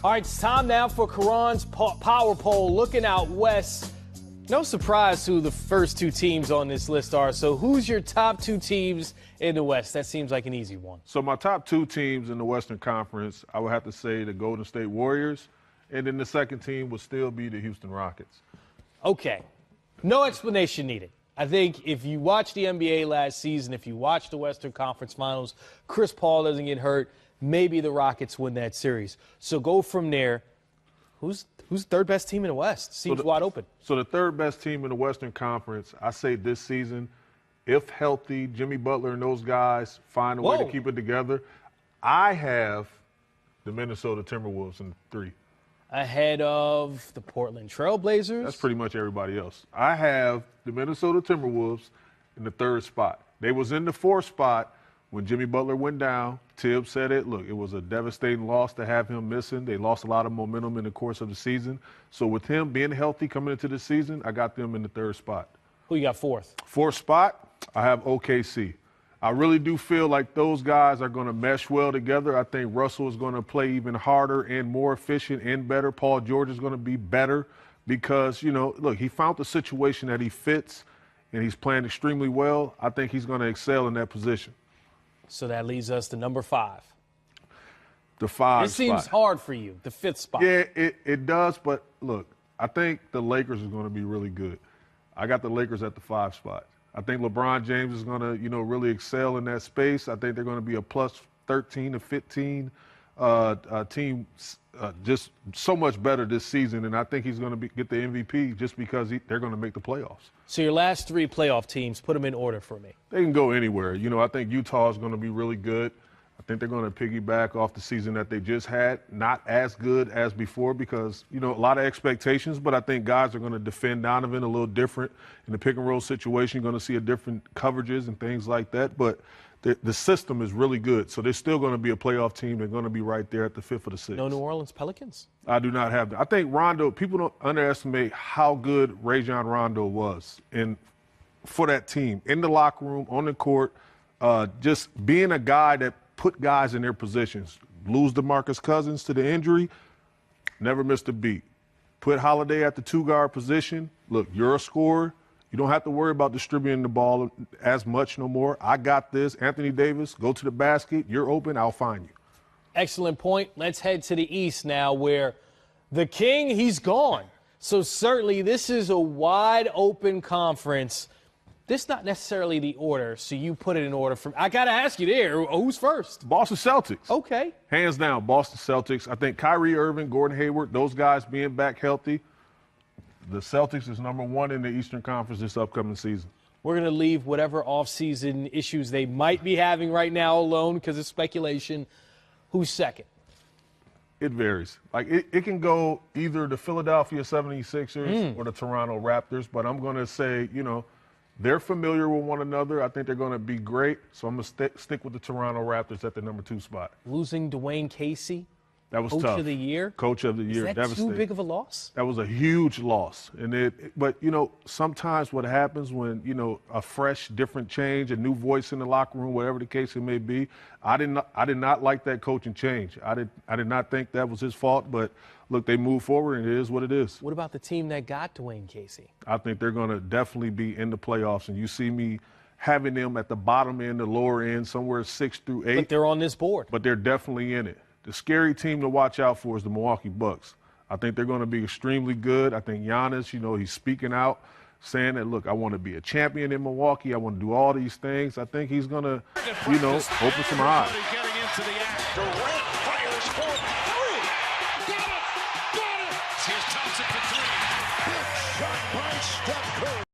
All right, it's time now for Karan's Power Poll. Looking out west, no surprise who the first two teams on this list are. So who's your top two teams in the West? That seems like an easy one. So my top two teams in the Western Conference, I would have to say the Golden State Warriors, and then the second team would still be the Houston Rockets. Okay, no explanation needed. I think if you watched the NBA last season, if you watched the Western Conference Finals, Chris Paul doesn't get hurt, maybe the Rockets win that series. So go from there. Who's the third best team in the West? Seems wide open. So the third best team in the Western Conference, I say this season, if healthy, Jimmy Butler and those guys find a way to keep it together, I have the Minnesota Timberwolves in 3. Ahead of the Portland Trail Blazers? That's pretty much everybody else. I have the Minnesota Timberwolves in the 3rd spot. They was in the 4th spot when Jimmy Butler went down. Tibbs said it. Look, it was a devastating loss to have him missing. They lost a lot of momentum in the course of the season. So with him being healthy coming into the season, I got them in the 3rd spot. Who you got 4th? 4th spot, I have OKC. I really do feel like those guys are going to mesh well together. I think Russell is going to play even harder and more efficient and better. Paul George is going to be better because, you know, look, he found the situation that he fits and he's playing extremely well. I think he's going to excel in that position. So that leads us to number 5. The 5 spot. It seems hard for you, the 5th spot. Yeah, it does. But look, I think the Lakers are going to be really good. I got the Lakers at the 5 spot. I think LeBron James is going to, you know, really excel in that space. I think they're going to be a plus 13 to 15 team, just so much better this season. And I think he's going to get the MVP just because they're going to make the playoffs. So your last 3 playoff teams, put them in order for me. They can go anywhere. You know, I think Utah is going to be really good. I think they're going to piggyback off the season that they just had. Not as good as before because, you know, a lot of expectations, but I think guys are going to defend Donovan a little different. In the pick and roll situation, you're going to see a different coverages and things like that. But the system is really good. So they're still going to be a playoff team. They're going to be right there at the 5th or the 6th. No New Orleans Pelicans? I do not have that. I think Rondo, people don't underestimate how good Rajon Rondo was for that team, in the locker room, on the court, just being a guy that put guys in their positions. Lose DeMarcus Cousins to the injury, never missed a beat. Put Holiday at the 2-guard position. Look, you're a scorer. You don't have to worry about distributing the ball as much no more. I got this. Anthony Davis, go to the basket. You're open. I'll find you. Excellent point. Let's head to the East now where the King, he's gone. So certainly this is a wide open conference. This is not necessarily the order, so you put it in order. I got to ask you there, who's first? Boston Celtics. Okay. Hands down, Boston Celtics. I think Kyrie Irving, Gordon Hayward, those guys being back healthy, the Celtics is number 1 in the Eastern Conference this upcoming season. We're going to leave whatever offseason issues they might be having right now alone because of speculation. Who's second? It varies. Like, it can go either the Philadelphia 76ers or the Toronto Raptors, but I'm going to say, you know, they're familiar with one another. I think they're going to be great. So I'm going to stick with the Toronto Raptors at the number 2 spot. Losing Dwayne Casey, that was Coach tough. of the Year. Coach of the Year. Is that too big of a loss? That was a huge loss. But, you know, sometimes what happens when, you know, a fresh, different change, a new voice in the locker room, whatever the case it may be, I did not like that coaching change. I did not think that was his fault, but look, they moved forward, and it is what it is. What about the team that got Dwayne Casey? I think they're going to definitely be in the playoffs, and you see me having them at the bottom end, the lower end, somewhere 6 through 8. But they're on this board. But they're definitely in it. The scary team to watch out for is the Milwaukee Bucks. I think they're going to be extremely good. I think Giannis, you know, he's speaking out, saying that, look, I want to be a champion in Milwaukee. I want to do all these things. I think he's going to, you know, open some eyes. Getting into the act. Durant fires for 3. Got it! Here's Thompson for 3. Big shot by Steph Curry.